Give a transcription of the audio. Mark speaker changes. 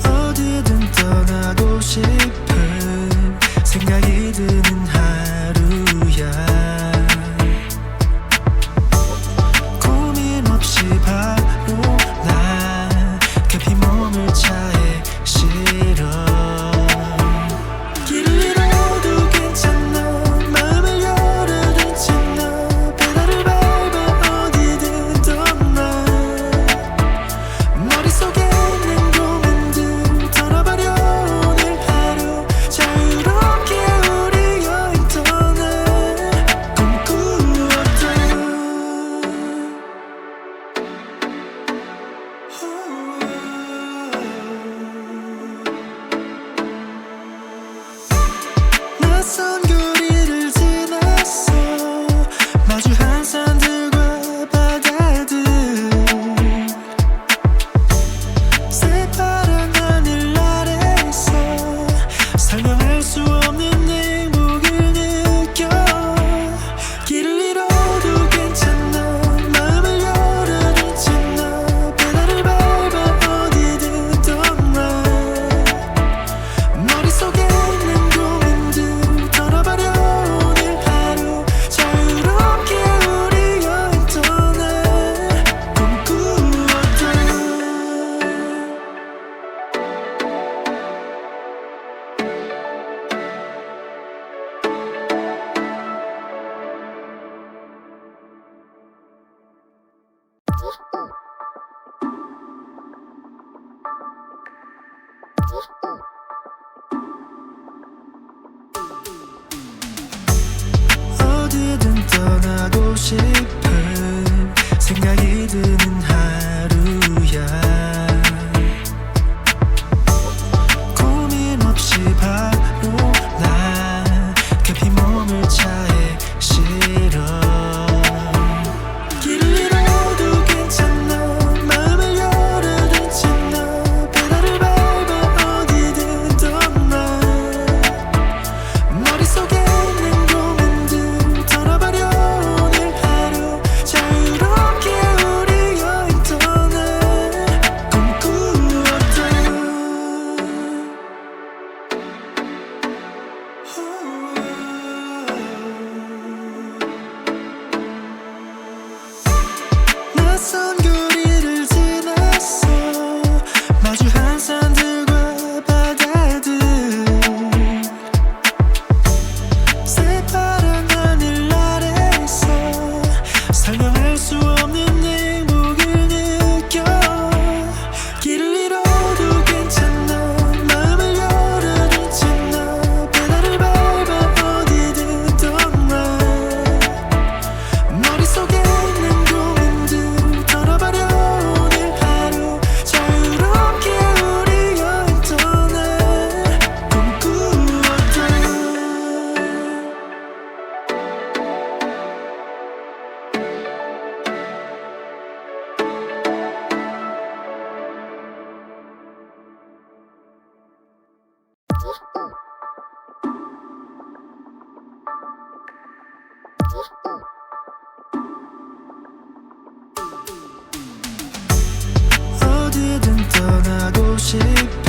Speaker 1: 어디든 떠나고 싶은 생각이 드는 하루야. 고민 없이 바로 나 급히 몸을 차에 실어. 길을 잃어도 괜찮아, 마음을 열어둔 채 너 페달을 밟아 어디든 떠나. 머릿속에 있는 고민들 털어버려. 오늘 하루 자유롭게 우리 여행 떠나. 꿈꾸었던 낯선 거리를 지났어. 마주한 산들과 바다들, 새파란 하늘 아래서 설명할 수 없는 행복을 느껴. 길을 잃어도 괜찮아, 마음을 열어둔 채 너 페달을 밟아 어디든 떠나. 머릿속에 있는 고민들 털어버려. 오늘 하루 자유롭게 우리 여행 떠나. 꿈꾸었던 어디든 떠나고 싶은 생각이 드는 하루야. 고민 없이 바로 나 급히 몸을 차에 실어. 길을 잃어도 괜찮아, 마음을 열어둔 채 너 페달을 밟아 어디든 떠나. 머릿속에 있는 고민들 털어버려. 오늘 하루 자유롭게 우리 여행 떠나. 꿈꾸었던 낯선 거리를 지났어. 마주한 산들과 바다들, 새파란 하늘 아래서 설명할 수 없는 행복을 느껴. 길을 잃어도 괜찮아, 마음을 열어둔 채 너 페달을 밟아 어디든 떠나. 머릿속에 있는 고민들 털어버려. 오늘 하루 자유롭게 우리 여행 떠나. 꿈꾸었던 어디든 떠나고 싶은